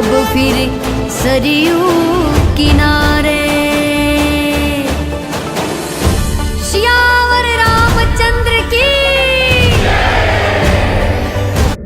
अब फिर सरयू किनारे। श्यावर रामचंद्र की।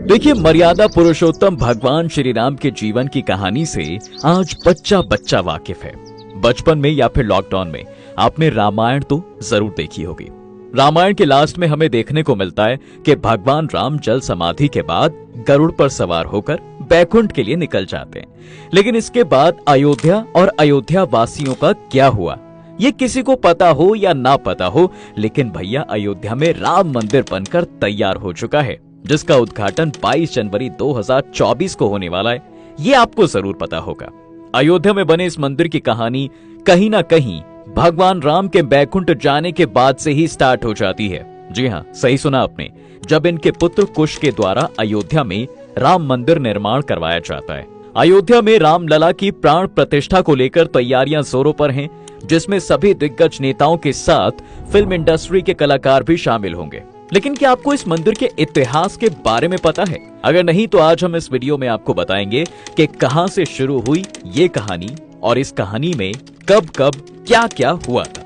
देखिए, मर्यादा पुरुषोत्तम भगवान श्री राम के जीवन की कहानी से आज बच्चा बच्चा वाकिफ है। बचपन में या फिर लॉकडाउन में आपने रामायण तो जरूर देखी होगी। रामायण के लास्ट में हमें देखने को मिलता है कि भगवान राम जल समाधि के बाद गरुड़ पर सवार होकर बैकुंठ के लिए निकल जाते हैं। लेकिन इसके बाद अयोध्या और अयोध्या वासियों का क्या हुआ, ये किसी को पता हो या ना पता हो, लेकिन भैया अयोध्या में राम मंदिर बनकर तैयार हो चुका है, जिसका उद्घाटन 22 जनवरी 2024 को होने वाला है। ये आपको जरूर पता होगा। अयोध्या में बने इस मंदिर की कहानी कहीं ना कहीं भगवान राम के बैकुंठ जाने के बाद से ही स्टार्ट हो जाती है। जी हाँ, सही सुना आपने। जब इनके पुत्र कुश के द्वारा अयोध्या में राम मंदिर निर्माण करवाया जाता है। अयोध्या में रामलला की प्राण प्रतिष्ठा को लेकर तैयारियां जोरों पर हैं, जिसमें सभी दिग्गज नेताओं के साथ फिल्म इंडस्ट्री के कलाकार भी शामिल होंगे। लेकिन क्या आपको इस मंदिर के इतिहास के बारे में पता है? अगर नहीं तो आज हम इस वीडियो में आपको बताएंगे कि कहां से शुरू हुई ये कहानी और इस कहानी में कब कब क्या क्या हुआ था।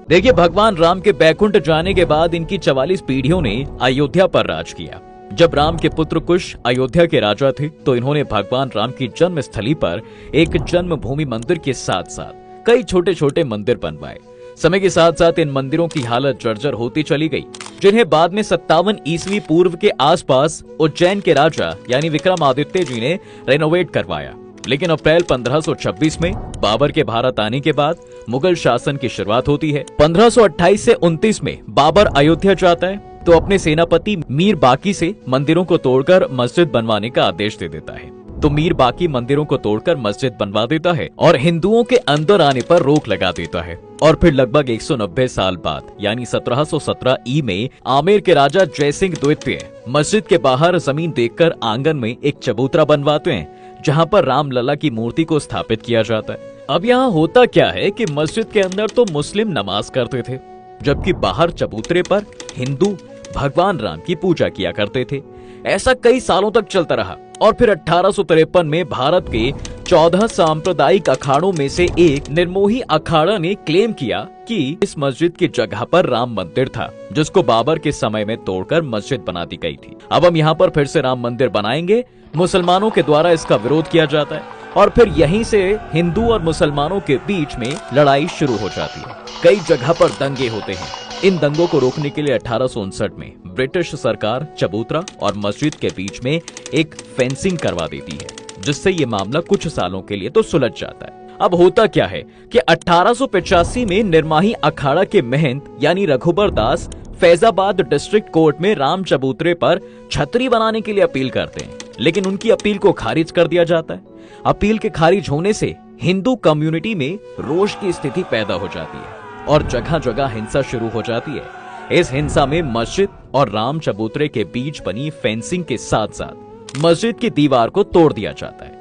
देखिए, भगवान राम के बैकुंठ जाने के बाद इनकी 44 पीढ़ियों ने अयोध्या पर राज किया। जब राम के पुत्र कुश अयोध्या के राजा थे तो इन्होंने भगवान राम की जन्म स्थली पर एक जन्मभूमि मंदिर के साथ साथ कई छोटे छोटे मंदिर बनवाए। समय के साथ साथ इन मंदिरों की हालत जर्जर होती चली गई, जिन्हें बाद में 57 ईस्वी पूर्व के आसपास उज्जैन के राजा यानी विक्रमादित्य जी ने रेनोवेट करवाया। लेकिन अप्रैल 1526 में बाबर के भारत आने के बाद मुगल शासन की शुरुआत होती है। 1528 से 29 में बाबर अयोध्या जाता है तो अपने सेनापति मीर बाकी से मंदिरों को तोड़कर मस्जिद बनवाने का आदेश दे देता है। तो मीर बाकी मंदिरों को तोड़कर मस्जिद बनवा देता है और हिंदुओं के अंदर आने पर रोक लगा देता है। और फिर लगभग 190 साल बाद यानी 1717 ई में आमेर के राजा जयसिंह द्वितीय मस्जिद के बाहर जमीन देखकर आंगन में एक चबूतरा बनवाते हैं, जहां पर रामलला की मूर्ति को स्थापित किया जाता है। अब यहाँ होता क्या है कि मस्जिद के अंदर तो मुस्लिम नमाज करते थे, जबकि बाहर चबूतरे पर हिंदू भगवान राम की पूजा किया करते थे। ऐसा कई सालों तक चलता रहा और फिर 1853 में भारत के 14 सांप्रदायिक अखाड़ों में से एक निर्मोही अखाड़ा ने क्लेम किया कि इस मस्जिद की जगह पर राम मंदिर था, जिसको बाबर के समय में तोड़कर मस्जिद बना दी गई थी। अब हम यहाँ पर फिर से राम मंदिर बनाएंगे। मुसलमानों के द्वारा इसका विरोध किया जाता है और फिर यहीं से हिंदू और मुसलमानों के बीच में लड़ाई शुरू हो जाती है। कई जगह पर दंगे होते हैं। इन दंगों को रोकने के लिए 1859 में ब्रिटिश सरकार चबूतरा और मस्जिद के बीच में एक फेंसिंग करवा देती है, जिससे ये मामला कुछ सालों के लिए तो सुलझ जाता है। अब होता क्या है कि 1885 में निर्माही अखाड़ा के महंत यानी रघुबर दास फैजाबाद डिस्ट्रिक्ट कोर्ट में राम चबूतरे पर छतरी बनाने के लिए अपील करते हैं, लेकिन उनकी अपील को खारिज कर दिया जाता है। अपील के खारिज होने से हिंदू कम्युनिटी में रोष की स्थिति पैदा हो जाती है और जगह जगह हिंसा शुरू हो जाती है। इस हिंसा में मस्जिद और राम चबूतरे के बीच बनी फेंसिंग के साथ साथ मस्जिद की दीवार को तोड़ दिया जाता है।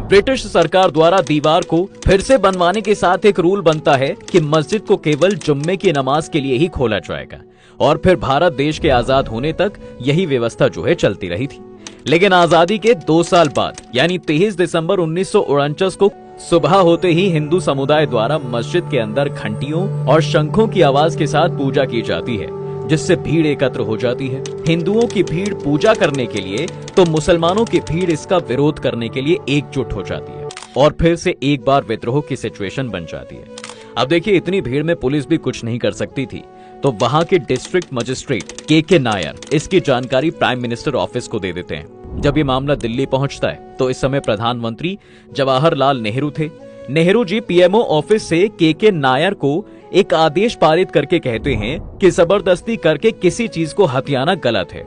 ब्रिटिश सरकार द्वारा दीवार को फिर से बनवाने के साथ एक रूल बनता है कि मस्जिद को केवल जुम्मे की नमाज के लिए ही खोला जाएगा और फिर भारत देश के आजाद होने तक यही व्यवस्था जो है चलती रही थी। लेकिन आजादी के 2 साल बाद यानी 23 दिसंबर 1949 को सुबह होते ही हिंदू समुदाय द्वारा मस्जिद के अंदर घंटियों और शंखों की आवाज के साथ पूजा की जाती है, जिससे भीड़ एकत्र हो जाती है। हिंदुओं की भीड़ पूजा करने के लिए तो मुसलमानों की भीड़ इसका विरोध करने के लिए एकजुट हो जाती है और फिर से एक बार विद्रोह की सिचुएशन बन जाती है। अब देखिए, इतनी भीड़ में पुलिस भी कुछ नहीं कर सकती थी, तो वहां के डिस्ट्रिक्ट मजिस्ट्रेट के नायर इसकी जानकारी प्राइम मिनिस्टर ऑफिस को दे देते हैं। जब ये मामला दिल्ली पहुंचता है तो इस समय प्रधानमंत्री जवाहरलाल नेहरू थे। नेहरू जी पीएमओ ऑफिस से के नायर को एक आदेश पारित करके कहते हैं कि जबरदस्ती करके किसी चीज को हथियाना गलत है।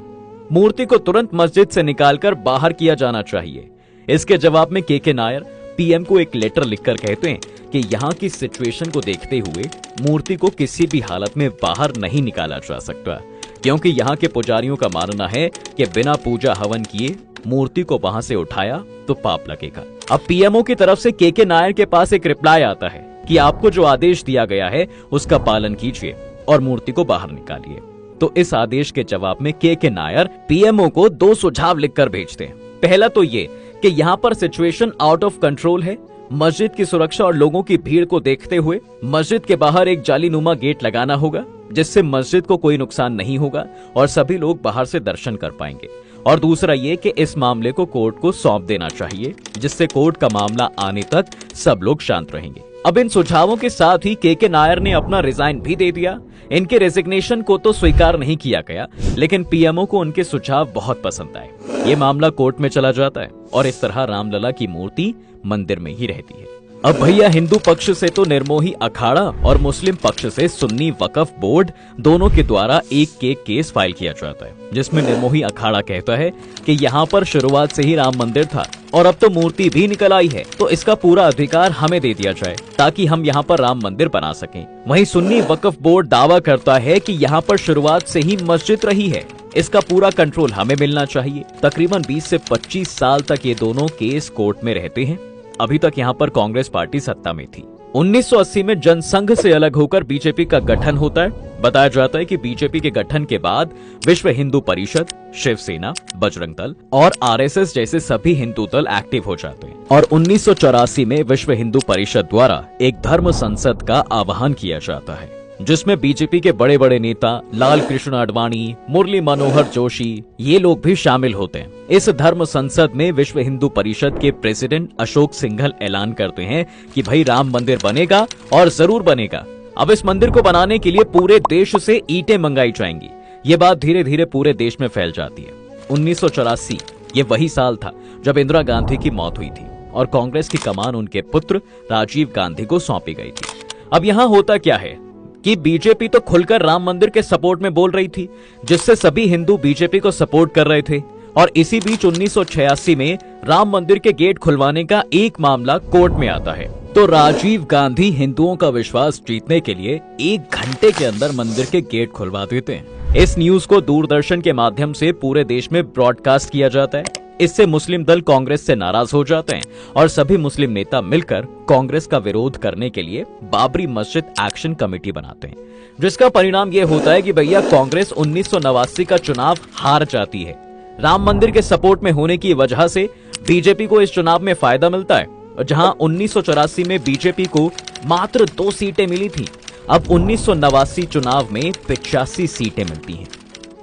मूर्ति को तुरंत मस्जिद से निकालकर बाहर किया जाना चाहिए। इसके जवाब में के नायर पीएम को एक लेटर लिखकर कहते हैं कि यहाँ की सिचुएशन को देखते हुए मूर्ति को किसी भी हालत में बाहर नहीं निकाला जा सकता, क्योंकि यहाँ के पुजारियों का मानना है कि बिना पूजा हवन किए मूर्ति को वहां से उठाया तो पाप लगेगा। अब पीएमओ की तरफ से के नायर के पास एक रिप्लाई आता है कि आपको जो आदेश दिया गया है उसका पालन कीजिए और मूर्ति को बाहर निकालिए। तो इस आदेश के जवाब में के नायर पीएमओ को 2 सुझाव लिखकर भेजते हैं। पहला तो ये कि यहाँ पर सिचुएशन आउट ऑफ कंट्रोल है। मस्जिद की सुरक्षा और लोगों की भीड़ को देखते हुए मस्जिद के बाहर एक जालीनुमा गेट लगाना होगा, जिससे मस्जिद को कोई नुकसान नहीं होगा और सभी लोग बाहर से दर्शन कर पाएंगे। और दूसरा ये कि इस मामले को कोर्ट को सौंप देना चाहिए, जिससे कोर्ट का मामला आने तक सब लोग शांत रहेंगे। अब इन सुझावों के साथ ही के नायर ने अपना रिजाइन भी दे दिया। इनके रेजिग्नेशन को तो स्वीकार नहीं किया गया, लेकिन पीएमओ को उनके सुझाव बहुत पसंद आए। ये मामला कोर्ट में चला जाता है और इस तरह रामलला की मूर्ति मंदिर में ही रहती है। अब भैया हिंदू पक्ष से तो निर्मोही अखाड़ा और मुस्लिम पक्ष से सुन्नी वक्फ बोर्ड दोनों के द्वारा एक केस फाइल किया जाता है, जिसमें निर्मोही अखाड़ा कहता है कि यहाँ पर शुरुआत से ही राम मंदिर था और अब तो मूर्ति भी निकल आई है, तो इसका पूरा अधिकार हमें दे दिया जाए ताकि हम यहाँ पर राम मंदिर बना सकें। वहीं सुन्नी वक्फ बोर्ड दावा करता है कि यहाँ पर शुरुआत से ही मस्जिद रही है, इसका पूरा कंट्रोल हमें मिलना चाहिए। तकरीबन 20 से 25 साल तक ये दोनों केस कोर्ट में रहते हैं। अभी तक यहाँ पर कांग्रेस पार्टी सत्ता में थी। 1980 में जनसंघ से अलग होकर बीजेपी का गठन होता है। बताया जाता है कि बीजेपी के गठन के बाद विश्व हिंदू परिषद, शिवसेना, बजरंग दल और आरएसएस जैसे सभी हिंदू दल एक्टिव हो जाते हैं और 1984 में विश्व हिंदू परिषद द्वारा एक धर्म संसद का आह्वान किया जाता है, जिसमें बीजेपी के बड़े बड़े नेता लाल कृष्ण आडवाणी, मुरली मनोहर जोशी, ये लोग भी शामिल होते हैं। इस धर्म संसद में विश्व हिंदू परिषद के प्रेसिडेंट अशोक सिंघल ऐलान करते हैं कि भाई राम मंदिर बनेगा और जरूर बनेगा। अब इस मंदिर को बनाने के लिए पूरे देश से ईंटें मंगाई जाएंगी। ये बात धीरे धीरे पूरे देश में फैल जाती है। 1984 ये वही साल था जब इंदिरा गांधी की मौत हुई थी और कांग्रेस की कमान उनके पुत्र राजीव गांधी को सौंपी गई थी। अब यहाँ होता क्या है कि बीजेपी तो खुलकर राम मंदिर के सपोर्ट में बोल रही थी, जिससे सभी हिंदू बीजेपी को सपोर्ट कर रहे थे। और इसी बीच 1986 में राम मंदिर के गेट खुलवाने का एक मामला कोर्ट में आता है, तो राजीव गांधी हिंदुओं का विश्वास जीतने के लिए 1 घंटे के अंदर मंदिर के गेट खुलवा देते हैं। इस न्यूज को दूरदर्शन के माध्यम से पूरे देश में ब्रॉडकास्ट किया जाता है। इससे मुस्लिम दल कांग्रेस से नाराज हो जाते हैं और सभी मुस्लिम नेता मिलकर कांग्रेस का विरोध करने के लिए बाबरी मस्जिद एक्शन कमेटी बनाते हैं, जिसका परिणाम ये होता है कि भैया कांग्रेस 1989 का चुनाव हार जाती है। राम मंदिर के सपोर्ट में होने की वजह से बीजेपी को इस चुनाव में फायदा मिलता है। जहां 1984 में बीजेपी को मात्र 2 सीटें मिली थी, अब 1989 चुनाव में 85 सीटें मिलती हैं।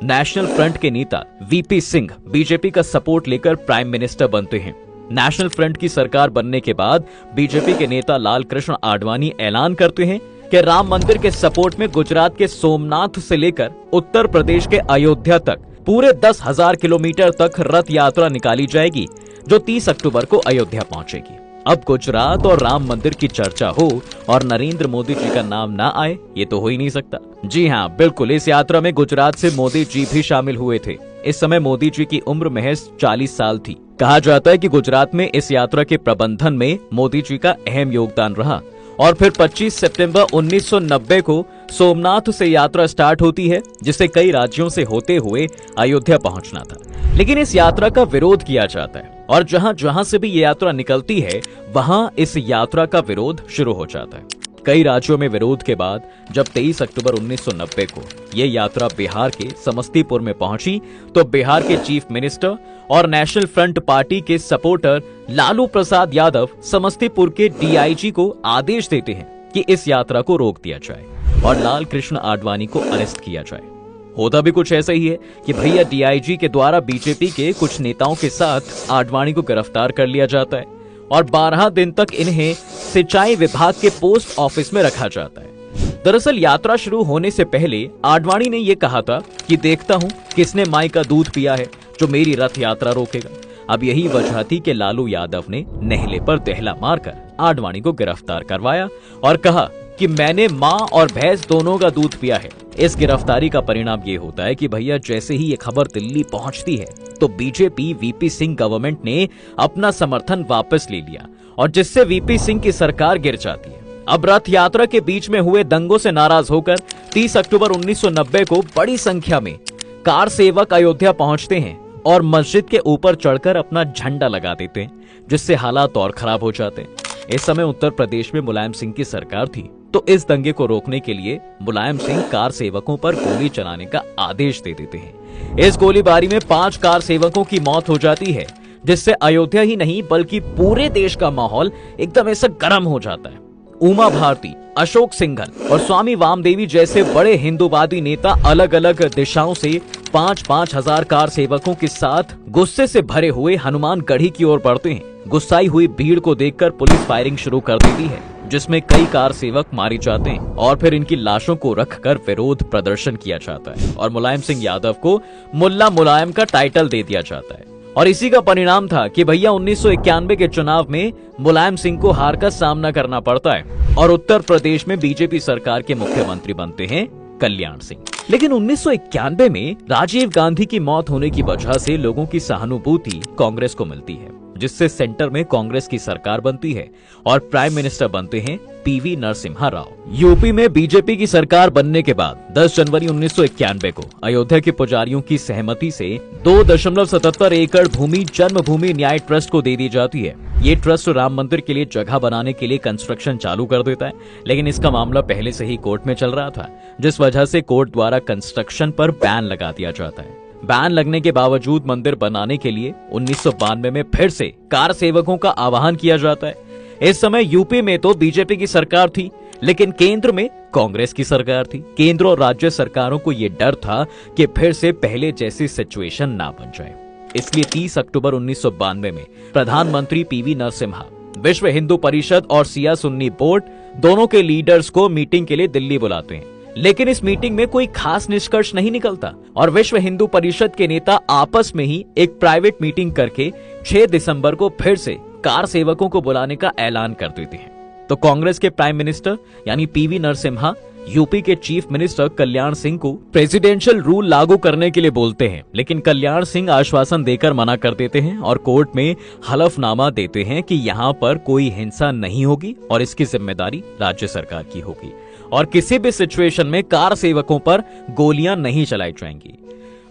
नेशनल फ्रंट के नेता वीपी सिंह बीजेपी का सपोर्ट लेकर प्राइम मिनिस्टर बनते हैं। नेशनल फ्रंट की सरकार बनने के बाद बीजेपी के नेता लाल कृष्ण आडवाणी ऐलान करते हैं कि राम मंदिर के सपोर्ट में गुजरात के सोमनाथ से लेकर उत्तर प्रदेश के अयोध्या तक पूरे 10,000 किलोमीटर तक रथ यात्रा निकाली जाएगी, जो 30 अक्टूबर को अयोध्या पहुंचेगी। अब गुजरात और राम मंदिर की चर्चा हो और नरेंद्र मोदी जी का नाम ना आए, ये तो हो ही नहीं सकता। जी हाँ, बिल्कुल, इस यात्रा में गुजरात से मोदी जी भी शामिल हुए थे। इस समय मोदी जी की उम्र महज 40 साल थी। कहा जाता है कि गुजरात में इस यात्रा के प्रबंधन में मोदी जी का अहम योगदान रहा और फिर 25 सितंबर 1990 को सोमनाथ से यात्रा स्टार्ट होती है, जिसे कई राज्यों से होते हुए अयोध्या पहुंचना था। लेकिन इस यात्रा का विरोध किया जाता है और जहां जहां से भी ये यात्रा निकलती है, वहां इस यात्रा का विरोध शुरू हो जाता है। कई राज्यों में विरोध के बाद जब 23 अक्टूबर 1990 को ये यात्रा बिहार के समस्तीपुर में पहुंची, तो बिहार के चीफ मिनिस्टर और नेशनल फ्रंट पार्टी के सपोर्टर लालू प्रसाद यादव समस्तीपुर के डीआईजी को आदेश देते हैं कि इस यात्रा को रोक दिया जाए और लाल कृष्ण आडवाणी को अरेस्ट किया जाए। होता भी कुछ ऐसा ही है कि भैया डीआईजी के द्वारा बीजेपी के कुछ नेताओं के साथ आडवाणी को गिरफ्तार कर लिया जाता है और 12 दिन तक इन्हें सिंचाई विभाग के पोस्ट ऑफिस में रखा जाता है। दरअसल यात्रा शुरू होने से पहले आडवाणी ने यह कहा था कि देखता हूं किसने माई का दूध पिया है जो मेरी रथ यात्रा रोकेगा। अब यही वजह थी कि लालू यादव ने नेहले पर दहला मारकर आडवाणी को गिरफ्तार करवाया और कहा कि मैंने माँ और भैंस दोनों का दूध पिया है। इस गिरफ्तारी का परिणाम ये होता है कि भैया जैसे ही ये खबर दिल्ली पहुंचती है, तो बीजेपी वीपी सिंह गवर्नमेंट ने अपना समर्थन वापस ले लिया और जिससे वीपी सिंह की सरकार गिर जाती है। अब रथ यात्रा के बीच में हुए दंगों से नाराज होकर 30 अक्टूबर 1990 को बड़ी संख्या में कार सेवक अयोध्या पहुंचते हैं और मस्जिद के ऊपर चढ़कर अपना झंडा लगा देते हैं, जिससे हालात और खराब हो जाते हैं। इस समय उत्तर प्रदेश में मुलायम सिंह की सरकार थी, तो इस दंगे को रोकने के लिए मुलायम सिंह कार सेवकों पर गोली चलाने का आदेश दे देते हैं। इस गोलीबारी में 5 कार सेवकों की मौत हो जाती है, जिससे अयोध्या ही नहीं बल्कि पूरे देश का माहौल एकदम ऐसा गर्म हो जाता है। उमा भारती, अशोक सिंघल और स्वामी वामदेवी जैसे बड़े हिंदूवादी नेता अलग अलग दिशाओं से 5-5 हजार कार सेवकों के साथ गुस्से से भरे हुए हनुमानगढ़ी की ओर बढ़ते हैं। गुस्साई हुई भीड़ को देखकर पुलिस फायरिंग शुरू कर देती है, जिसमें कई कार सेवक मारे जाते हैं और फिर इनकी लाशों को रखकर विरोध प्रदर्शन किया जाता है और मुलायम सिंह यादव को मुल्ला मुलायम का टाइटल दे दिया जाता है। और इसी का परिणाम था कि भैया 1991 के चुनाव में मुलायम सिंह को हार का सामना करना पड़ता है और उत्तर प्रदेश में बीजेपी सरकार के मुख्यमंत्री बनते हैं कल्याण सिंह। लेकिन 1991 में राजीव गांधी की मौत होने की वजह से लोगों की सहानुभूति कांग्रेस को मिलती है, जिससे सेंटर में कांग्रेस की सरकार बनती है और प्राइम मिनिस्टर बनते हैं पीवी नरसिम्हा राव। यूपी में बीजेपी की सरकार बनने के बाद 10 जनवरी 1991 को अयोध्या के पुजारियों की सहमति से 2.77 एकड़ भूमि जन्मभूमि न्याय ट्रस्ट को दे दी जाती है। ये ट्रस्ट राम मंदिर के लिए जगह बनाने के लिए कंस्ट्रक्शन चालू कर देता है, लेकिन इसका मामला पहले से ही कोर्ट में चल रहा था, जिस वजह से कोर्ट द्वारा कंस्ट्रक्शन पर बैन लगा दिया जाता है। बैन लगने के बावजूद मंदिर बनाने के लिए 1992 में फिर से कार सेवकों का आह्वान किया जाता है। इस समय यूपी में तो बीजेपी की सरकार थी, लेकिन केंद्र में कांग्रेस की सरकार थी। केंद्र और राज्य सरकारों को यह डर था कि फिर से पहले जैसी सिचुएशन ना बन जाए, इसलिए 30 अक्टूबर 1992 में प्रधानमंत्री पीवी नरसिम्हा विश्व हिंदू परिषद और सिया सुन्नी बोर्ड दोनों के लीडर्स को मीटिंग के लिए दिल्ली बुलाते हैं। लेकिन इस मीटिंग में कोई खास निष्कर्ष नहीं निकलता और विश्व हिंदू परिषद के नेता आपस में ही एक प्राइवेट मीटिंग करके 6 दिसंबर को फिर से कार सेवकों को बुलाने का ऐलान कर देते हैं। तो कांग्रेस के प्राइम मिनिस्टर यानी पीवी नरसिम्हा यूपी के चीफ मिनिस्टर कल्याण सिंह को प्रेसिडेंशियल रूल लागू करने के लिए बोलते हैं, लेकिन कल्याण सिंह आश्वासन देकर मना कर देते हैं और कोर्ट में हलफनामा देते हैं कि यहाँ पर कोई हिंसा नहीं होगी और इसकी जिम्मेदारी राज्य सरकार की होगी और किसी भी सिचुएशन में कार सेवकों पर गोलियां नहीं चलाई जाएंगी।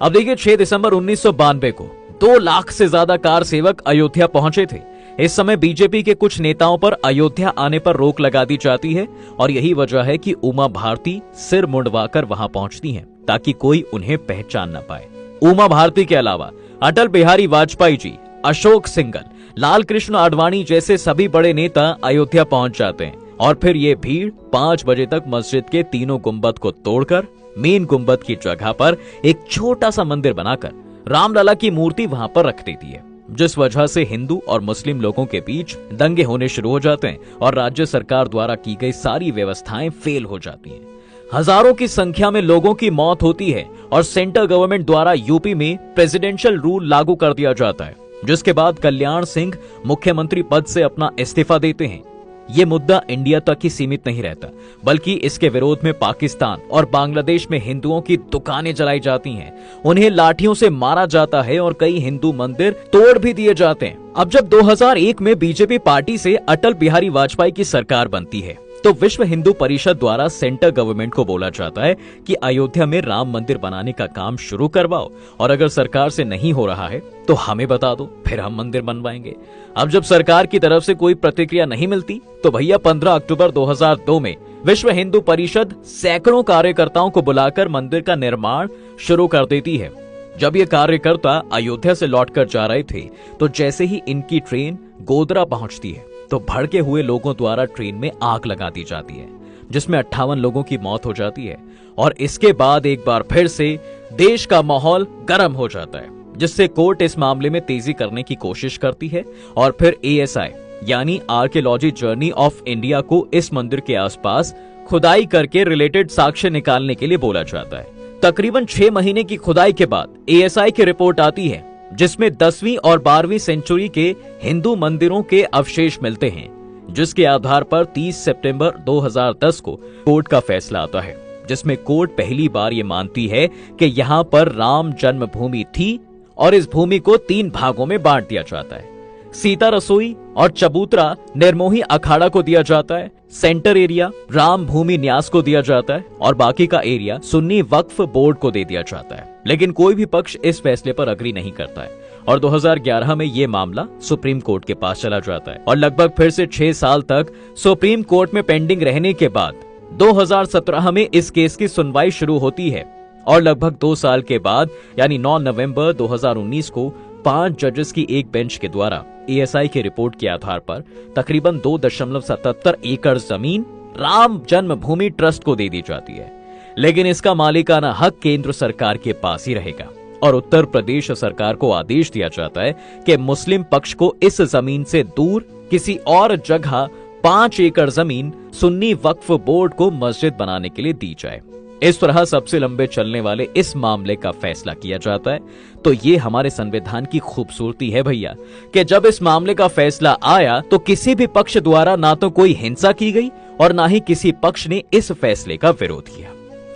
अब देखिए 6 दिसंबर 1992 को 2 लाख से ज्यादा कार सेवक अयोध्या पहुंचे थे। इस समय बीजेपी के कुछ नेताओं पर अयोध्या आने पर रोक लगा दी जाती है और यही वजह है कि उमा भारती सिर मुंडवाकर वहां पहुंचती हैं ताकि कोई उन्हें पहचान न पाए। उमा भारती के अलावा अटल बिहारी वाजपेयी जी, अशोक सिंघल, लाल कृष्ण आडवाणी जैसे सभी बड़े नेता अयोध्या पहुंच जाते हैं और फिर ये भीड़ 5 बजे तक मस्जिद के तीनों गुंबद को तोड़कर मेन गुंबद की जगह पर एक छोटा सा मंदिर बनाकर रामलला की मूर्ति वहां पर रख देती है, जिस वजह से हिंदू और मुस्लिम लोगों के बीच दंगे होने शुरू हो जाते हैं और राज्य सरकार द्वारा की गई सारी व्यवस्थाएं फेल हो जाती हैं। हजारों की संख्या में लोगों की मौत होती है और सेंट्रल गवर्नमेंट द्वारा यूपी में प्रेसिडेंशियल रूल लागू कर दिया जाता है, जिसके बाद कल्याण सिंह मुख्यमंत्री पद से अपना इस्तीफा देते हैं। ये मुद्दा इंडिया तक ही सीमित नहीं रहता, बल्कि इसके विरोध में पाकिस्तान और बांग्लादेश में हिंदुओं की दुकानें जलाई जाती हैं, उन्हें लाठियों से मारा जाता है और कई हिंदू मंदिर तोड़ भी दिए जाते हैं। अब जब 2001 में बीजेपी पार्टी से अटल बिहारी वाजपेयी की सरकार बनती है, तो विश्व हिंदू परिषद द्वारा सेंट्रल गवर्नमेंट को बोला जाता है कि अयोध्या में राम मंदिर बनाने का काम शुरू करवाओ और अगर सरकार से नहीं हो रहा है तो हमें बता दो, फिर हम मंदिर बनवाएंगे। अब जब सरकार की तरफ से कोई प्रतिक्रिया नहीं मिलती तो भैया 15 अक्टूबर 2002 में विश्व हिंदू परिषद सैकड़ों कार्यकर्ताओं को बुलाकर मंदिर का निर्माण शुरू कर देती है। जब ये कार्यकर्ता अयोध्या से लौटकर जा रहे थे तो जैसे ही इनकी ट्रेन गोधरा पहुंचती है तो भड़के हुए लोगों द्वारा ट्रेन में आग लगा दी जाती है, जिसमें 58 लोगों की मौत हो जाती है और इसके बाद एक बार फिर से देश का माहौल गर्म हो जाता है, जिससे कोर्ट इस मामले में तेजी करने की कोशिश करती है और फिर ASI यानी आर्कियोलॉजी जर्नी ऑफ इंडिया को इस मंदिर के आसपास खुदाई करके रिलेटेड साक्ष्य निकालने के लिए बोला जाता है। तकरीबन 6 महीने की खुदाई के बाद ASI की रिपोर्ट आती है, जिसमें 10वीं और 12वीं सेंचुरी के हिंदू मंदिरों के अवशेष मिलते हैं, जिसके आधार पर 30 सितंबर 2010 को कोर्ट का फैसला आता है, जिसमें कोर्ट पहली बार ये मानती है कि यहाँ पर राम जन्मभूमि थी और इस भूमि को 3 भागों में बांट दिया जाता है। सीता रसोई और चबूतरा निर्मोही अखाड़ा को दिया जाता है, सेंटर एरिया राम भूमि न्यास को दिया जाता है और बाकी का एरिया सुन्नी वक्फ बोर्ड को दे दिया जाता है। लेकिन कोई भी पक्ष इस फैसले पर अग्री नहीं करता है और 2011 में ये मामला सुप्रीम कोर्ट के पास चला जाता है और लगभग फिर से 6 साल तक सुप्रीम कोर्ट में पेंडिंग रहने के बाद 2017 में इस केस की सुनवाई शुरू होती है और लगभग 2 साल के बाद यानी 9 नवंबर 2019 को 5 जजेस की एक बेंच के द्वारा एएसआई की रिपोर्ट के आधार पर तकरीबन 2.77 एकड़ जमीन राम जन्मभूमि ट्रस्ट को दे दी जाती है, लेकिन इसका मालिकाना हक केंद्र सरकार के पास ही रहेगा और उत्तर प्रदेश सरकार को आदेश दिया जाता है कि मुस्लिम पक्ष को इस जमीन से दूर किसी और जगह 5 एकड़ जमीन सुन्नी वक्फ बोर्ड को मस्जिद बनाने के लिए दी जाए। इस तरह सबसे लंबे चलने वाले इस मामले का फैसला किया जाता है। तो ये हमारे संविधान की खूबसूरती है भैया कि जब इस मामले का फैसला आया तो किसी भी पक्ष द्वारा ना तो कोई हिंसा की गई और ना ही किसी पक्ष ने इस फैसले का विरोध किया।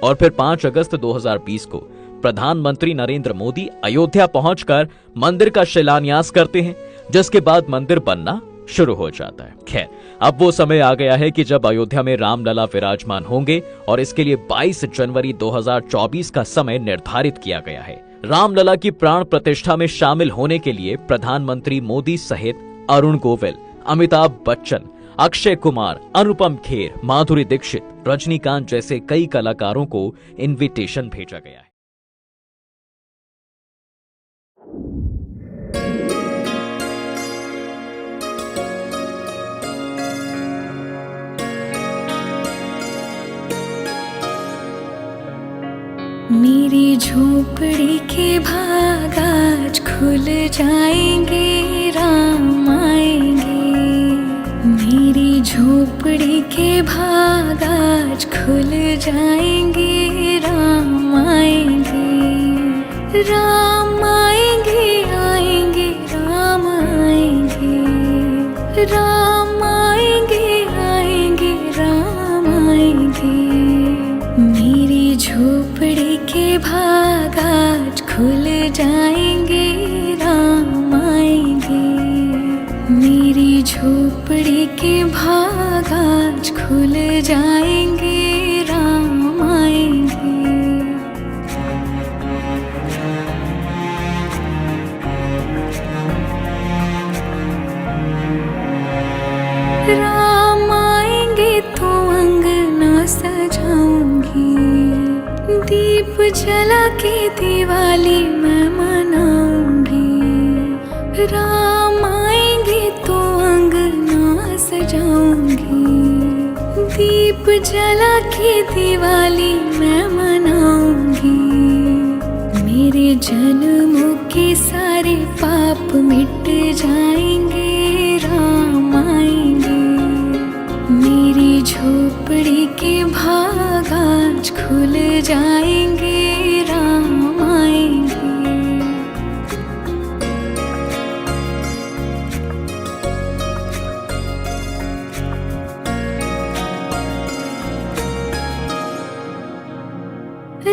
और फिर 5 अगस्त 2020 को प्रधानमंत्री नरेंद्र मोदी अयोध्या पहुंचकर मंदिर का शिलान्यास करते हैं, जिसके बाद मंदिर बनना शुरू हो जाता है। खैर, अब वो समय आ गया है कि जब अयोध्या में रामलला विराजमान होंगे और इसके लिए 22 जनवरी 2024 का समय निर्धारित किया गया है। रामलला की प्राण प्रतिष्ठा में शामिल होने के लिए प्रधानमंत्री मोदी सहित अरुण गोविल, अमिताभ बच्चन, अक्षय कुमार, अनुपम खेर, माधुरी दीक्षित, रजनीकांत जैसे कई कलाकारों को इनविटेशन भेजा गया है। मेरी झोपड़ी के भाग आज खुल जाएंगे, राम आएंगे। मेरी झोपड़ी के भाग आज खुल जाएंगे, राम आएंगे। राम आएंगे, आएंगे, राम आएंगे। राम आएंगे, आएंगे, राम आएंगे। मेरी झोपड़ी के भाग आज खुल जाएंगे, राम आएंगे। मेरी झोपड़ी के भाग आज खुल जाएंगे, राम आएंगे। राम आएंगे तो अंगना सजाऊंगी, दीप जला के दिवाली मैं मनाऊंगी। राम आएंगे तो अंगना सजाऊंगी, दीप जला के दिवाली मैं मनाऊंगी। मेरे जन्मों के सारे पाप मिट जाएंगे, राम आएंगे। मेरी झोपड़ी के भाग आज खुल जाएंगे, राम आएंगे।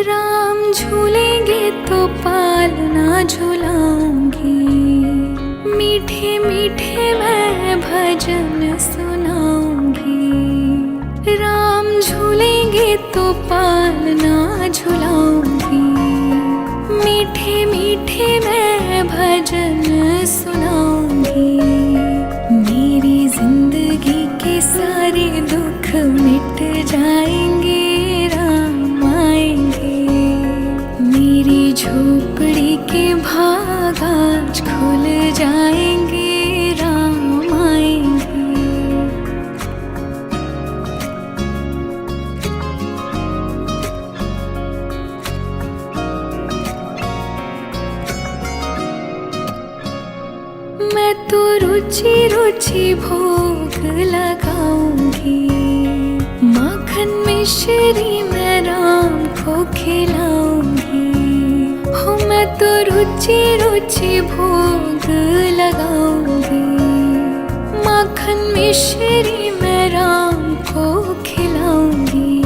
राम झूलेंगे तो पालना झुलाऊंगी, मीठे मीठे मैं भजन सुनाऊंगी। राम झूलेंगे तो पालना झुलाऊंगी, मीठे मीठे मैं भजन सुनाऊंगी। मेरी जिंदगी के सारे दुख मिट जाएंगे, राम आएंगे। मेरी झोपड़ी के भाग आज खुल जाएंगे, राम आएंगे। मैं तो रुचि रुचि भोग लगाऊंगी, माखन मिश्री मैं राम को खिलाऊंगी। हो मैं तो रुचि रुचि भोग लगाऊंगी, माखन मिश्री मैं राम को खिलाऊंगी।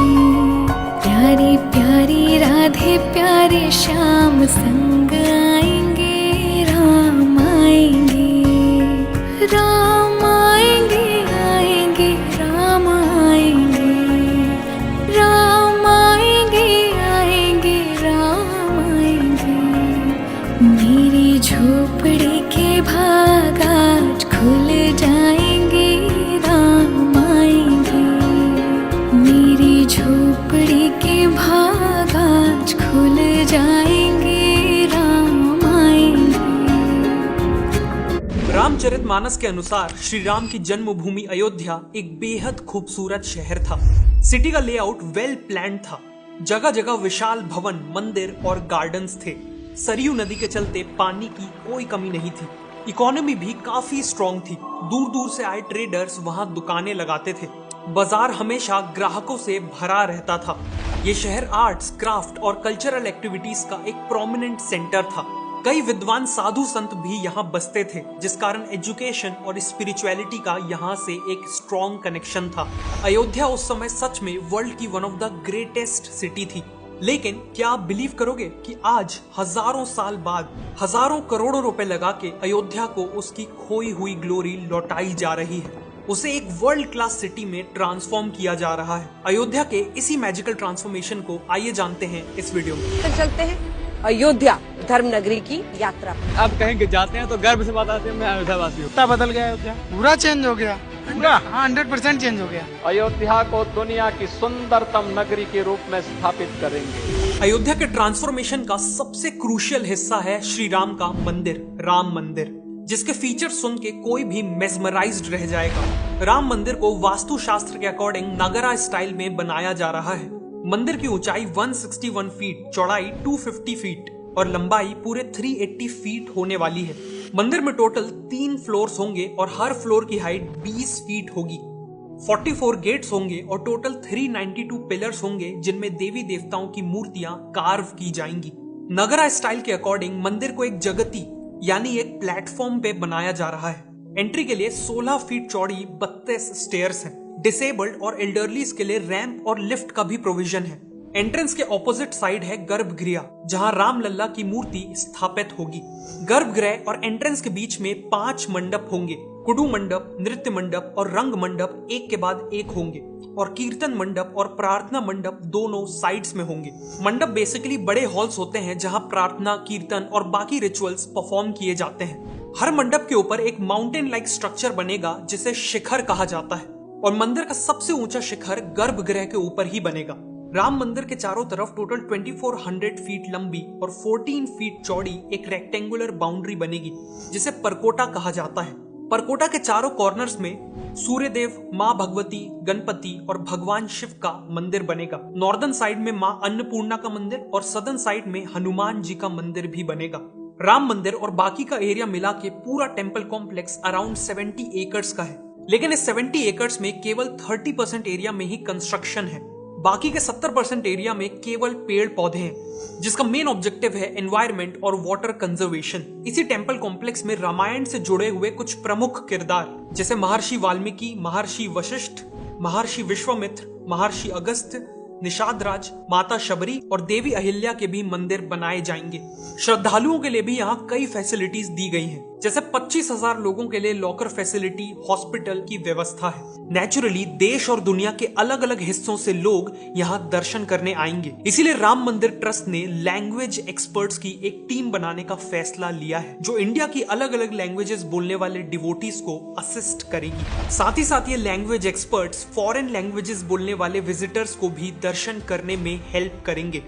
प्यारी प्यारी राधे प्यारे श्याम संग आएंगे, राम आएंगे। राम आएंगे, आएंगे, राम आएंगे। राम आएंगे, आएंगे, राम आएंगे। मेरी झोपड़ी के भाग आज खुल जाएंगे, राम आएंगे। मेरी झोपड़ी के भाग आज खुल जाएंगे, रामचरितमानस के अनुसार श्री राम की जन्मभूमि अयोध्या एक बेहद खूबसूरत शहर था। सिटी का लेआउट वेल प्लान्ड था। जगह जगह विशाल भवन, मंदिर और गार्डन्स थे। सरयू नदी के चलते पानी की कोई कमी नहीं थी। इकोनॉमी भी काफी स्ट्रॉन्ग थी। दूर दूर से आए ट्रेडर्स वहां दुकानें लगाते थे। बाजार हमेशा ग्राहकों से भरा रहता था। ये शहर आर्ट्स, क्राफ्ट और कल्चरल एक्टिविटीज का एक प्रोमिनेंट सेंटर था। कई विद्वान साधु संत भी यहाँ बसते थे, जिस कारण एजुकेशन और स्पिरिचुअलिटी का यहाँ से एक स्ट्रॉन्ग कनेक्शन था। अयोध्या उस समय सच में वर्ल्ड की one of the greatest city थी। लेकिन क्या आप बिलीव करोगे कि आज हजारों साल बाद हजारों करोड़ों रुपए लगा के अयोध्या को उसकी खोई हुई ग्लोरी लौटाई जा रही है। उसे एक वर्ल्ड क्लास सिटी में ट्रांसफॉर्म किया जा रहा है। अयोध्या के इसी मैजिकल ट्रांसफॉर्मेशन को आइए जानते हैं इस वीडियो में। तो चलते हैं अयोध्या धर्म नगरी की यात्रा। अब कहीं जाते हैं तो गर्व से बताते हैं मैं अयोध्या वासी हूँ। कितना बदल गया अयोध्या, पूरा चेंज हो गया, पूरा 100% चेंज हो गया। अयोध्या को दुनिया की सुंदरतम नगरी के रूप में स्थापित करेंगे। अयोध्या के ट्रांसफॉर्मेशन का सबसे क्रूशियल हिस्सा है श्री राम का मंदिर, राम मंदिर, जिसके फीचर सुन के कोई भी मेस्मराइज्ड रह जाएगा। राम मंदिर को वास्तुशास्त्र के अकॉर्डिंग नगरा स्टाइल में बनाया जा रहा है। मंदिर की ऊंचाई 161 फीट, चौड़ाई 250 फीट और लंबाई पूरे 380 फीट होने वाली है। मंदिर में टोटल 3 फ्लोर्स होंगे और हर फ्लोर की हाइट 20 फीट होगी। 44 गेट्स होंगे और टोटल 392 पिलर्स होंगे, जिनमें देवी देवताओं की मूर्तियां कार्व की जाएंगी। नगरा स्टाइल के अकॉर्डिंग मंदिर को एक जगती यानी एक प्लेटफॉर्म पे बनाया जा रहा है। एंट्री के लिए 16 फीट चौड़ी 32 स्टेयर्स हैं। डिसेबल्ड और एल्डरलीज के लिए रैंप और लिफ्ट का भी प्रोविजन है। एंट्रेंस के ऑपोजिट साइड है गर्भगृह, जहां राम लल्ला की मूर्ति स्थापित होगी। गर्भगृह और एंट्रेंस के बीच में 5 मंडप होंगे। कुडू मंडप, नृत्य मंडप और रंग मंडप एक के बाद एक होंगे और कीर्तन मंडप और प्रार्थना मंडप दोनों साइड्स में होंगे। मंडप बेसिकली बड़े हॉल्स होते हैं जहां प्रार्थना, कीर्तन और बाकी रिचुअल्स परफॉर्म किए जाते हैं। हर मंडप के ऊपर एक माउंटेन लाइक स्ट्रक्चर बनेगा जिसे शिखर कहा जाता है और मंदिर का सबसे ऊंचा शिखर गर्भगृह के ऊपर ही बनेगा। राम मंदिर के चारों तरफ टोटल 2400 फीट लंबी और 14 फीट चौड़ी एक रेक्टेंगुलर बाउंड्री बनेगी, जिसे परकोटा कहा जाता है। परकोटा के चारों कॉर्नर्स में सूर्यदेव, माँ भगवती, गणपति और भगवान शिव का मंदिर बनेगा। नॉर्दर्न साइड में माँ अन्नपूर्णा का मंदिर और सदर्न साइड में हनुमान जी का मंदिर भी बनेगा। राम मंदिर और बाकी का एरिया मिला के पूरा टेम्पल कॉम्प्लेक्स अराउंड 70 एकर्स का है। लेकिन इस 70 एकर्स में केवल 30% एरिया में ही कंस्ट्रक्शन है। बाकी के 70% एरिया में केवल पेड़ पौधे हैं, जिसका मेन ऑब्जेक्टिव है एनवायरनमेंट और वाटर कंजर्वेशन। इसी टेम्पल कॉम्प्लेक्स में रामायण से जुड़े हुए कुछ प्रमुख किरदार जैसे महर्षि वाल्मीकि, महर्षि वशिष्ठ, महर्षि विश्वामित्र, महर्षि अगस्त्य, निषाद राज, माता शबरी और देवी अहिल्या के भी मंदिर बनाए जाएंगे। श्रद्धालुओं के लिए भी यहाँ कई फैसिलिटीज दी गई हैं, जैसे 25,000 लोगों के लिए लॉकर फैसिलिटी, हॉस्पिटल की व्यवस्था है। नेचुरली देश और दुनिया के अलग अलग हिस्सों से लोग यहाँ दर्शन करने आएंगे। इसीलिए राम मंदिर ट्रस्ट ने लैंग्वेज एक्सपर्ट्स की एक टीम बनाने का फैसला लिया है, जो इंडिया की अलग अलग लैंग्वेजेस बोलने वाले डिवोटीज को असिस्ट करेगी। साथ ही साथ ये लैंग्वेज एक्सपर्ट्स फॉरेन लैंग्वेजेस बोलने वाले विजिटर्स को भी दर्शन करने में हेल्प करेंगे।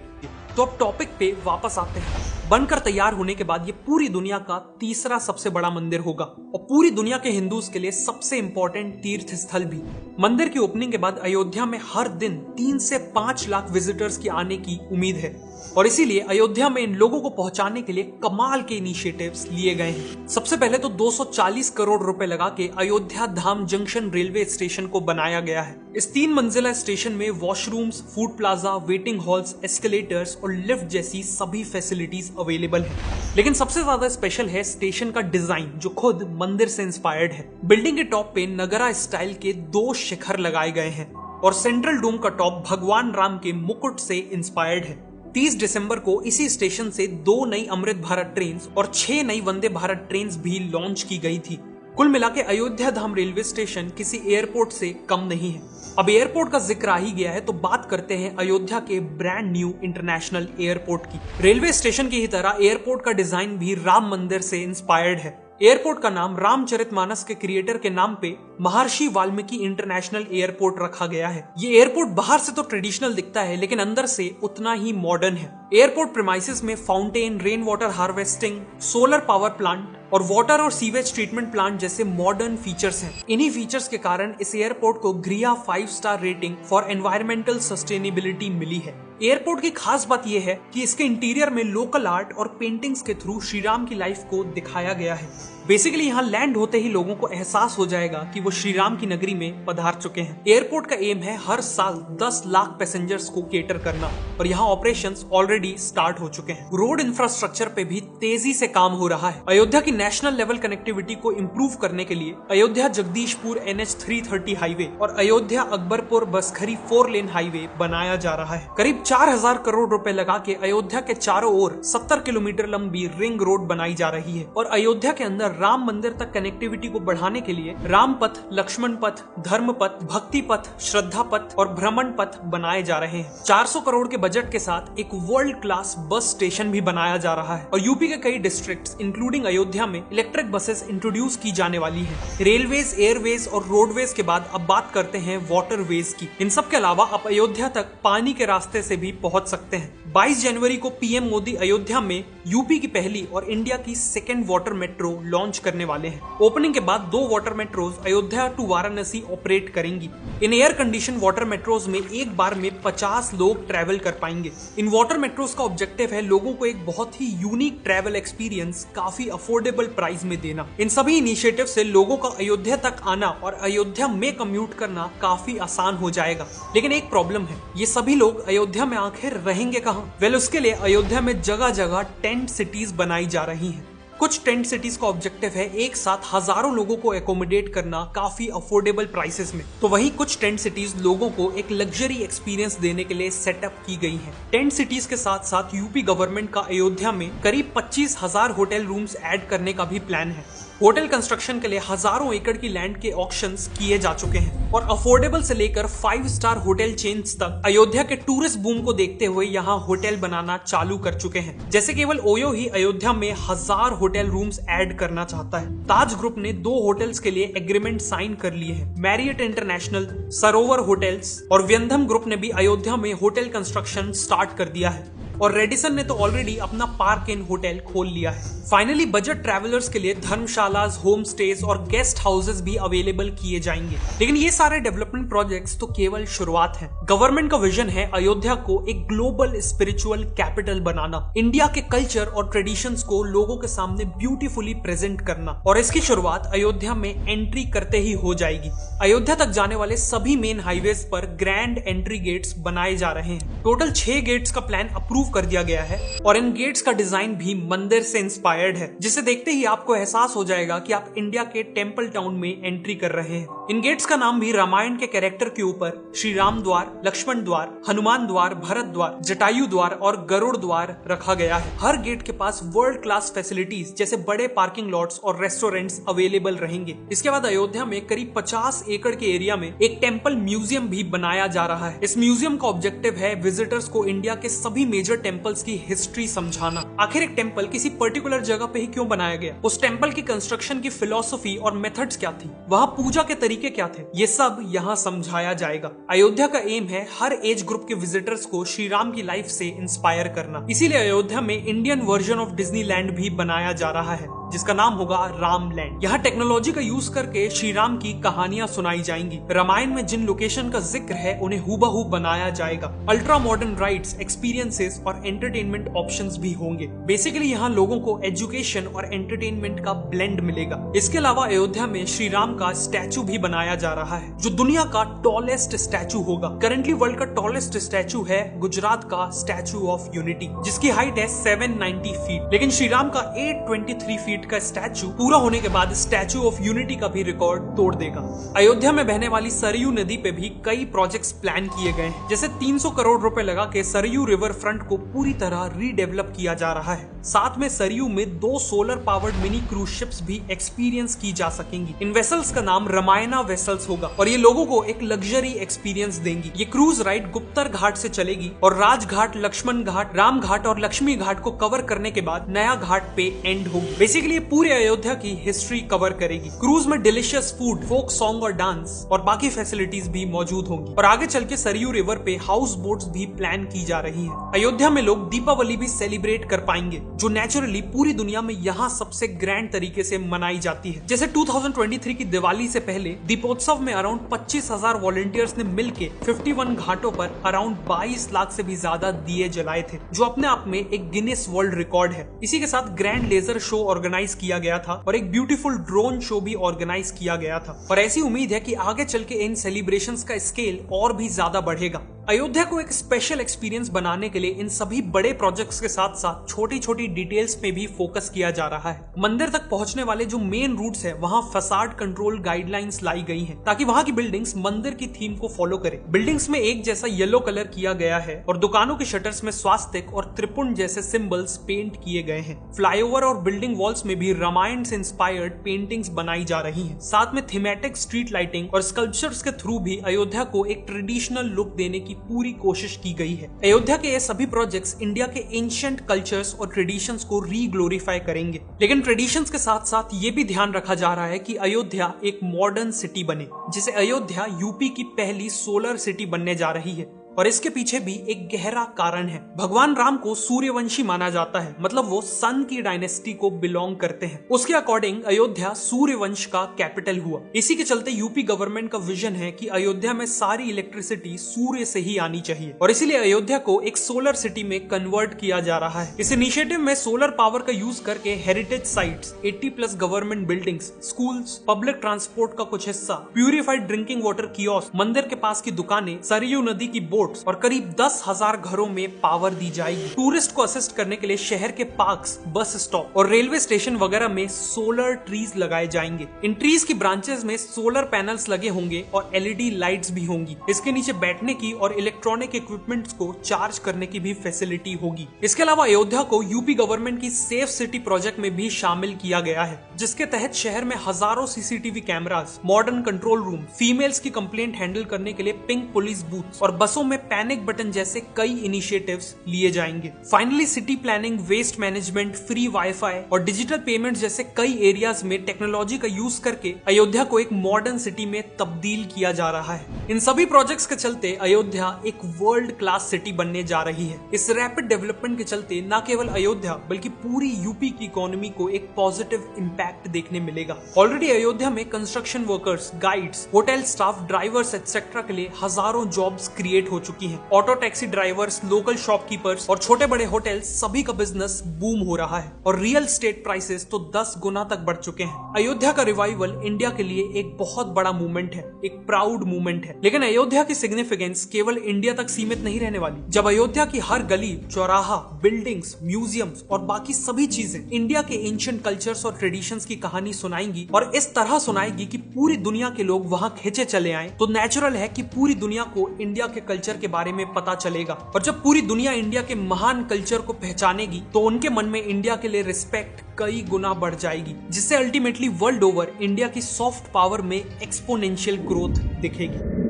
तो अब टॉपिक पे वापस आते हैं। बनकर तैयार होने के बाद ये पूरी दुनिया का तीसरा सबसे बड़ा मंदिर होगा और पूरी दुनिया के हिंदूज के लिए सबसे इंपॉर्टेंट तीर्थ स्थल भी। मंदिर की ओपनिंग के बाद अयोध्या में हर दिन 3 से 5 लाख विजिटर्स की आने की उम्मीद है और इसीलिए अयोध्या में इन लोगों को पहुंचाने के लिए कमाल के इनिशिएटिव्स लिए गए हैं। सबसे पहले तो 240 करोड़ रुपए लगा के अयोध्या धाम जंक्शन रेलवे स्टेशन को बनाया गया है। इस 3 मंजिला स्टेशन में washrooms, food plaza, waiting halls, escalators और लिफ्ट जैसी सभी फैसिलिटीज अवेलेबल है। लेकिन सबसे ज्यादा स्पेशल है स्टेशन का डिजाइन, जो खुद मंदिर से इंस्पायर्ड है। बिल्डिंग के टॉप पे नगरा स्टाइल के 2 शिखर लगाए गए हैं और सेंट्रल डोम का टॉप भगवान राम के मुकुट से इंस्पायर्ड है। 30 दिसंबर को इसी स्टेशन से 2 नई अमृत भारत ट्रेन और 6 नई वंदे भारत ट्रेन भी लॉन्च की गई थी। कुल मिला के अयोध्या धाम रेलवे स्टेशन किसी एयरपोर्ट से कम नहीं है। अब एयरपोर्ट का जिक्र आ ही गया है तो बात करते हैं अयोध्या के ब्रांड न्यू इंटरनेशनल एयरपोर्ट की। रेलवे स्टेशन की ही तरह एयरपोर्ट का डिजाइन भी राम मंदिर से इंस्पायर्ड है। एयरपोर्ट का नाम रामचरितमानस के क्रिएटर के नाम पे महर्षि वाल्मीकि इंटरनेशनल एयरपोर्ट रखा गया है। ये एयरपोर्ट बाहर से तो ट्रेडिशनल दिखता है, लेकिन अंदर से उतना ही मॉडर्न है। एयरपोर्ट प्रीमाइसेस में fountain, rain water harvesting, solar power plant और वाटर और सीवेज ट्रीटमेंट प्लांट जैसे मॉडर्न फीचर्स हैं। इन्हीं फीचर्स के कारण इस एयरपोर्ट को ग्रिया 5 star rating for environmental sustainability मिली है। एयरपोर्ट की खास बात यह है कि इसके इंटीरियर में लोकल आर्ट और पेंटिंग्स के थ्रू श्री राम की लाइफ को दिखाया गया है। बेसिकली यहाँ लैंड होते ही लोगों को एहसास हो जाएगा कि वो श्री राम की नगरी में पधार चुके हैं। एयरपोर्ट का एम है हर साल 10 लाख पैसेंजर्स को केटर करना और यहाँ ऑपरेशंस ऑलरेडी स्टार्ट हो चुके हैं। रोड इंफ्रास्ट्रक्चर पे भी तेजी से काम हो रहा है। अयोध्या की नेशनल लेवल कनेक्टिविटी को इम्प्रूव करने के लिए अयोध्या जगदीशपुर NH 330 हाईवे और अयोध्या अकबरपुर बसखरी 4 लेन हाईवे बनाया जा रहा है। करीब 4000 करोड़ रुपए लगा के अयोध्या के चारों ओर 70 किलोमीटर लंबी रिंग रोड बनाई जा रही है और अयोध्या के अंदर राम मंदिर तक कनेक्टिविटी को बढ़ाने के लिए राम पथ, लक्ष्मण पथ, धर्म पथ, भक्ति पथ, श्रद्धा पथ और भ्रमण पथ बनाए जा रहे हैं। 400 करोड़ के बजट के साथ एक वर्ल्ड क्लास बस स्टेशन भी बनाया जा रहा है और यूपी के कई डिस्ट्रिक्ट्स इंक्लूडिंग अयोध्या में इलेक्ट्रिक बसेस इंट्रोड्यूस की जाने वाली है। रेलवेज, एयरवेज और रोडवेज के बाद अब बात करते हैं वाटरवेज की। इन सब के अलावा आप अयोध्या तक पानी के रास्ते से भी पहुंच सकते हैं। 22 जनवरी को पीएम मोदी अयोध्या में यूपी की पहली और इंडिया की सेकेंड वाटर मेट्रो लॉन्च करने वाले हैं। ओपनिंग के बाद 2 water metros Ayodhya to Varanasi operate करेंगी। इन एयर कंडीशन वाटर मेट्रोज में एक बार में 50 लोग ट्रैवल कर पाएंगे। इन वाटर मेट्रोज का ऑब्जेक्टिव है लोगों को एक बहुत ही यूनिक ट्रैवल एक्सपीरियंस काफी अफोर्डेबल प्राइस में देना। इन सभी इनिशिएटिव से लोगों का अयोध्या तक आना और अयोध्या में कम्यूट करना काफी आसान हो जाएगा। लेकिन एक प्रॉब्लम है, ये सभी लोग अयोध्या में आखिर रहेंगे कहाँ? उसके लिए अयोध्या में जगह जगह टेंट सिटीज बनाई जा रही हैं। कुछ टेंट सिटीज का ऑब्जेक्टिव है एक साथ हजारों लोगों को एकोमोडेट करना काफी अफोर्डेबल प्राइसेस में, तो वहीं कुछ टेंट सिटीज लोगों को एक लग्जरी एक्सपीरियंस देने के लिए सेटअप की गई हैं। टेंट सिटीज के साथ साथ यूपी गवर्नमेंट का अयोध्या में करीब 25,000 होटल रूम्स ऐड करने का भी प्लान है। होटल कंस्ट्रक्शन के लिए हजारों एकड़ की लैंड के ऑक्शंस किए जा चुके हैं और अफोर्डेबल से लेकर 5 स्टार होटल चेन्स तक अयोध्या के टूरिस्ट बूम को देखते हुए यहाँ होटल बनाना चालू कर चुके हैं। जैसे केवल ओयो ही अयोध्या में 1000 होटल रूम्स ऐड करना चाहता है। ताज ग्रुप ने 2 होटल्स के लिए एग्रीमेंट साइन कर लिए हैं। मैरियट इंटरनेशनल, सरोवर होटल्स और व्यंधम ग्रुप ने भी अयोध्या में होटल कंस्ट्रक्शन स्टार्ट कर दिया है और रेडिसन ने तो ऑलरेडी अपना पार्क इन होटल खोल लिया है। फाइनली बजट ट्रैवलर्स के लिए धर्मशालास, होम स्टेज और गेस्ट हाउसेस भी अवेलेबल किए जाएंगे। लेकिन ये सारे डेवलपमेंट प्रोजेक्ट्स तो केवल शुरुआत है। गवर्नमेंट का विजन है अयोध्या को एक ग्लोबल स्पिरिचुअल कैपिटल बनाना, इंडिया के कल्चर और ट्रेडिशंस को लोगों के सामने ब्यूटीफुली प्रेजेंट करना और इसकी शुरुआत अयोध्या में एंट्री करते ही हो जाएगी। अयोध्या तक जाने वाले सभी मेन हाईवेज पर ग्रैंड एंट्री गेट्स बनाए जा रहे हैं। टोटल 6 गेट्स का प्लान अप्रूव कर दिया गया है और इन गेट्स का डिजाइन भी मंदिर से इंस्पायर्ड है, जिसे देखते ही आपको एहसास हो जाएगा कि आप इंडिया के टेंपल टाउन में एंट्री कर रहे हैं। इन गेट्स का नाम भी रामायण के कैरेक्टर के ऊपर श्री राम द्वार, लक्ष्मण द्वार, हनुमान द्वार, भरत द्वार, जटायु द्वार और गरुड़ द्वार रखा गया है। हर गेट के पास वर्ल्ड क्लास फैसिलिटीज जैसे बड़े पार्किंग लॉट्स और रेस्टोरेंट्स अवेलेबल रहेंगे। इसके बाद अयोध्या में करीब 50 एकड़ के एरिया में एक टेंपल म्यूजियम भी बनाया जा रहा है। इस म्यूजियम का ऑब्जेक्टिव है विजिटर्स को इंडिया के सभी मेजर टेंपल्स की हिस्ट्री समझाना। आखिर एक टेंपल किसी पर्टिकुलर जगह पे ही क्यों बनाया गया, उस टेंपल की कंस्ट्रक्शन की फिलॉसफी और मेथड्स क्या थी, वहाँ पूजा के तरीके क्या थे, ये सब यहाँ समझाया जाएगा। अयोध्या का एम है हर एज ग्रुप के विजिटर्स को श्री राम की लाइफ से इंस्पायर करना। इसीलिए अयोध्या में इंडियन वर्जन ऑफ डिज्नीलैंड भी बनाया जा रहा है, जिसका नाम होगा राम लैंड। यहाँ टेक्नोलॉजी का यूज करके श्री राम की कहानियां सुनाई जाएंगी। रामायण में जिन लोकेशन का जिक्र है उन्हें हूबहू बनाया जाएगा। अल्ट्रा मॉडर्न राइड्स, एक्सपीरियंसेस और एंटरटेनमेंट ऑप्शंस भी होंगे। बेसिकली यहाँ लोगों को एजुकेशन और एंटरटेनमेंट का ब्लेंड मिलेगा। इसके अलावा अयोध्या में श्री राम का स्टैचू भी बनाया जा रहा है, जो दुनिया का टॉलेस्ट स्टैचू होगा। करंटली वर्ल्ड का टॉलेस्ट स्टैचू है गुजरात का स्टैचू ऑफ यूनिटी, जिसकी हाइट है 790 फीट। लेकिन श्री राम का 823 फीट का स्टैचू पूरा होने के बाद स्टैचू ऑफ यूनिटी का भी रिकॉर्ड तोड़ देगा। अयोध्या में बहने वाली सरयू नदी पे भी कई प्रोजेक्ट्स प्लान किए गए हैं, जैसे 300 करोड़ रुपए लगा के सरयू रिवर फ्रंट को पूरी तरह रीडेवलप किया जा रहा है। साथ में सरयू में 2 solar powered mini cruise ships भी एक्सपीरियंस की जा सकेंगी। इन वेसल्स का नाम रमायना वेसल्स होगा और ये लोगों को एक लग्जरी एक्सपीरियंस देंगी। ये क्रूज राइड गुप्तर घाट से चलेगी और राजघाट, लक्ष्मण घाट, राम घाट और लक्ष्मी घाट को कवर करने के बाद नया घाट पे एंड होगी। बेसिकली लिए पूरे अयोध्या की हिस्ट्री कवर करेगी। क्रूज में डिलीशियस फूड, फोक सॉन्ग और डांस और बाकी फैसिलिटीज भी मौजूद होंगी और आगे चल के सरयू रिवर पे हाउस बोट्स भी प्लान की जा रही हैं। अयोध्या में लोग दीपावली भी सेलिब्रेट कर पाएंगे, जो नेचुरली पूरी दुनिया में यहाँ सबसे ग्रैंड तरीके से मनाई जाती है। जैसे 2023 की दिवाली से पहले दीपोत्सव में अराउंड 25,000 वॉलंटियर्स ने मिलके 51 घाटों पर अराउंड 22 लाख से भी ज्यादा दिए जलाए थे, जो अपने आप में एक गिनेस वर्ल्ड रिकॉर्ड है। इसी के साथ ग्रैंड लेजर शो ऑर्गेनाइज किया गया था और एक ब्यूटीफुल ड्रोन शो भी ऑर्गेनाइज किया गया था और ऐसी उम्मीद है कि आगे चल के इन सेलिब्रेशंस का स्केल और भी ज्यादा बढ़ेगा। अयोध्या को एक स्पेशल एक्सपीरियंस बनाने के लिए इन सभी बड़े प्रोजेक्ट्स के साथ साथ छोटी छोटी डिटेल्स पे भी फोकस किया जा रहा है। मंदिर तक पहुंचने वाले जो मेन रूट्स है वहां फसाड कंट्रोल गाइडलाइंस लाई गई हैं, ताकि वहां की बिल्डिंग्स मंदिर की थीम को फॉलो करें। बिल्डिंग्स में एक जैसा येलो कलर किया गया है और दुकानों के शटर्स में स्वास्तिक और त्रिपुंड जैसे सिंबल्स पेंट किए गए हैं। फ्लाईओवर और बिल्डिंग वॉल्स में भी रामायण से इंस्पायर्ड पेंटिंग्स बनाई जा रही हैं। साथ में थीमेटिक स्ट्रीट लाइटिंग और स्कल्पचर्स के थ्रू भी अयोध्या को एक ट्रेडिशनल लुक देने की पूरी कोशिश की गई है। अयोध्या के ये सभी प्रोजेक्ट्स इंडिया के एंशिएंट कल्चर्स और ट्रेडिशंस को रीग्लोरीफाई करेंगे, लेकिन ट्रेडिशंस के साथ साथ ये भी ध्यान रखा जा रहा है कि अयोध्या एक मॉडर्न सिटी बने, जिसे अयोध्या यूपी की पहली सोलर सिटी बनने जा रही है। और इसके पीछे भी एक गहरा कारण है। भगवान राम को सूर्यवंशी माना जाता है, मतलब वो सन की डायनेस्टी को बिलोंग करते हैं। उसके अकॉर्डिंग अयोध्या सूर्यवंश का कैपिटल हुआ। इसी के चलते यूपी गवर्नमेंट का विजन है कि अयोध्या में सारी इलेक्ट्रिसिटी सूर्य से ही आनी चाहिए और इसीलिए अयोध्या को एक सोलर सिटी में कन्वर्ट किया जा रहा है। इस इनिशिएटिव में सोलर पावर का यूज करके heritage sites, 80+ government buildings, schools, public transport का कुछ हिस्सा, प्यूरिफाइड ड्रिंकिंग वाटर कियोस्क, मंदिर के पास की दुकानें, सरयू नदी की बोट और करीब 10,000 घरों में पावर दी जाएगी। टूरिस्ट को असिस्ट करने के लिए शहर के पार्क्स, बस स्टॉप और रेलवे स्टेशन वगैरह में सोलर ट्रीज लगाए जाएंगे। इन ट्रीज की ब्रांचेस में सोलर पैनल्स लगे होंगे और LED लाइट्स भी होंगी। इसके नीचे बैठने की और इलेक्ट्रॉनिक इक्विपमेंट्स को चार्ज करने की भी फैसिलिटी होगी। इसके अलावा अयोध्या को यूपी गवर्नमेंट की सेफ सिटी प्रोजेक्ट में भी शामिल किया गया है, जिसके तहत शहर में हजारों CCTV cameras, modern control room, females की कंप्लेंट हैंडल करने के लिए पिंक पुलिस बूथ और बसों में पैनिक बटन जैसे कई इनिशिएटिव्स लिए जाएंगे। Finally city planning, waste management, free wifi और डिजिटल पेमेंट जैसे कई एरियाज में टेक्नोलॉजी का यूज करके अयोध्या को एक मॉडर्न सिटी में तब्दील किया जा रहा है। इन सभी प्रोजेक्ट्स के चलते अयोध्या एक वर्ल्ड क्लास सिटी बनने जा रही है। इस रैपिड डेवलपमेंट के चलते न केवल अयोध्या बल्कि पूरी यूपी की इकोनॉमी को एक पॉजिटिव इंपैक्ट देखने मिलेगा। ऑलरेडी अयोध्या में construction workers, guides, hotel staff, drivers etcetera के लिए हजारों जॉब्स क्रिएट हो चुकी हैं। Auto taxi drivers, local shopkeepers और छोटे बड़े होटल्स सभी का बिजनेस बूम हो रहा है और रियल स्टेट प्राइसेस तो 10 गुना तक बढ़ चुके हैं। अयोध्या का रिवाइवल इंडिया के लिए एक बहुत बड़ा मूवमेंट है, एक प्राउड मूवमेंट है। लेकिन अयोध्या की सिग्निफिकेंस केवल इंडिया तक सीमित नहीं रहने वाली। जब अयोध्या की हर गली, चौराहा, बिल्डिंग्स, म्यूजियम्स और बाकी सभी चीजें इंडिया के एंशिएंट कल्चर्स और ट्रेडिशंस की कहानी सुनाएंगी और इस तरह सुनाएगी कि पूरी दुनिया के लोग वहां खींचे चले आए, तो नेचुरल है कि पूरी दुनिया को इंडिया के कल्चर के बारे में पता चलेगा। और जब पूरी दुनिया इंडिया के महान कल्चर को पहचानेगी तो उनके मन में इंडिया के लिए रिस्पेक्ट कई गुना बढ़ जाएगी, जिससे अल्टीमेटली वर्ल्ड ओवर इंडिया की सॉफ्ट पावर में एक्सपोनेंशियल ग्रोथ दिखेगी।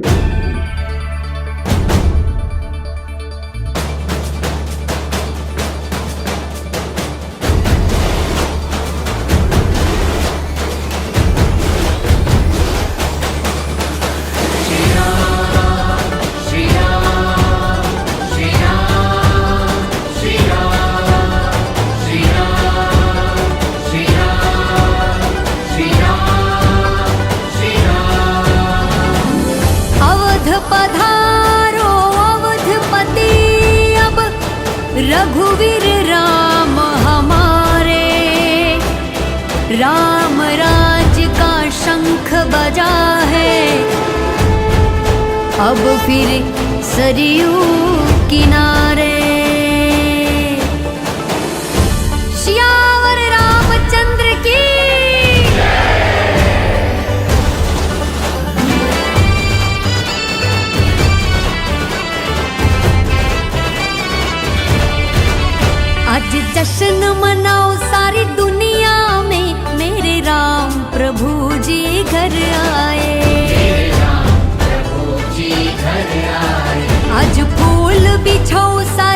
पधारो अवधपति, अब रघुवीर राम हमारे, राम राज का शंख बजा है, अब फिर सरयू किनारे। श्यावर रामचंद्र की आज जश्न मनाओ सारी दुनिया में, मेरे राम प्रभु जी घर आए। आज फूल बिछाओ सारी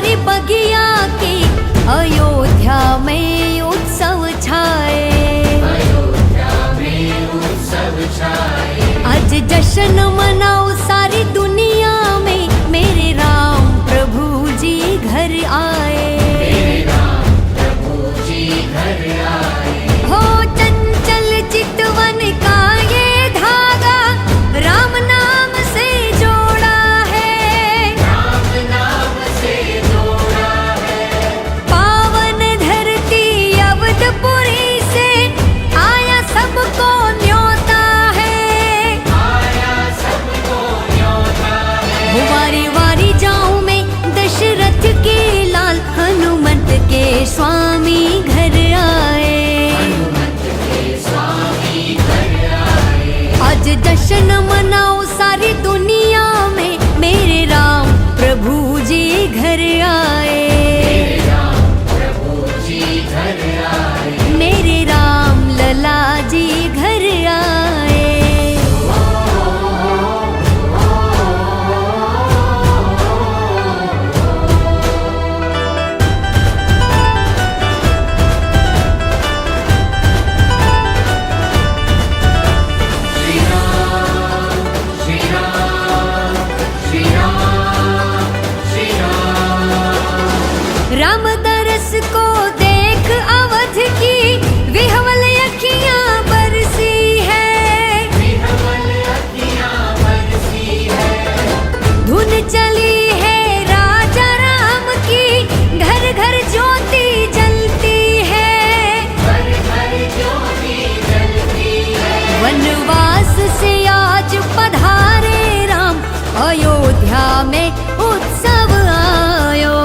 पधारे राम, अयोध्या में उत्सव आयो।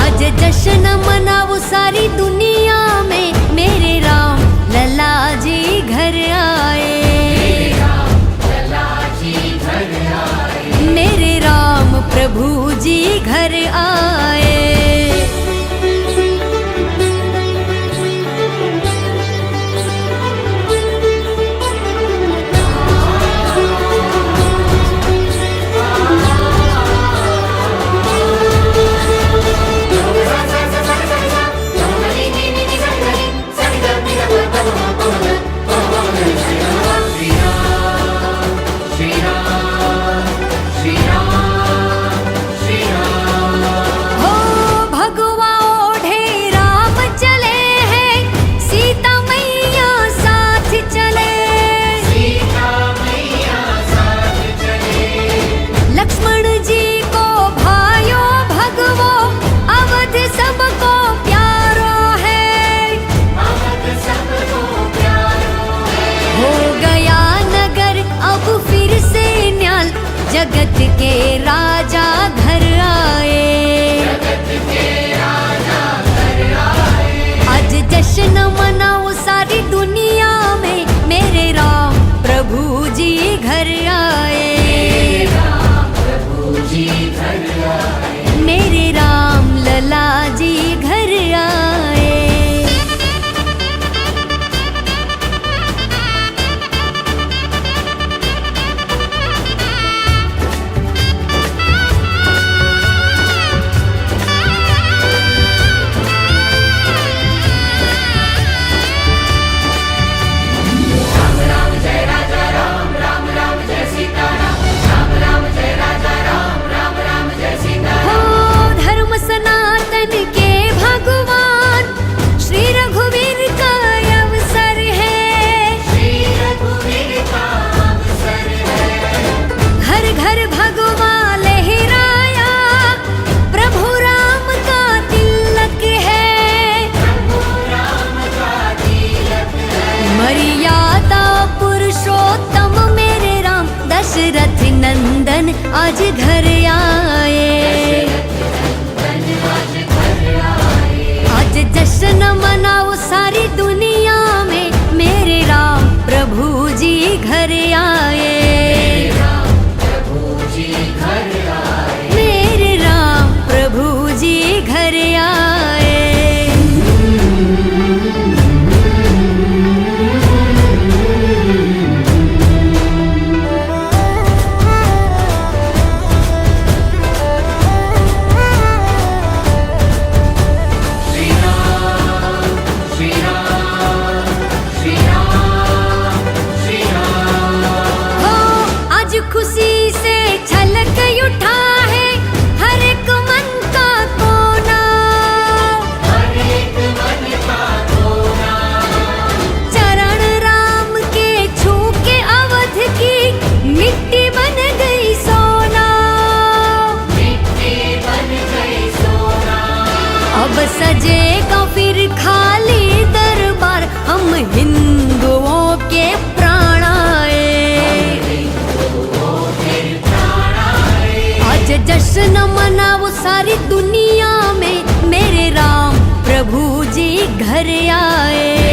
आज जश्न मनाओ सारी दुनिया में, मेरे राम लला जी घर आए। मेरे राम प्रभु जी घर आए। जगत के राजा घर आए। आज जश्न मनाओ सारी दुनिया में, मेरे राम प्रभु जी घर आए। मेरे राम लला जी घर आए। दशरथ नंदन आज घर आए। आज जश्न मनाओ सारी दुनिया में, मेरे राम प्रभु जी घर आए। मेरे राम प्रभु जी घर आए। अब सजेगा फिर खाली दरबार, हम हिंदुओं के प्राण आए। आज जश्न मनाओ सारी दुनिया में, मेरे राम प्रभु जी घर आए।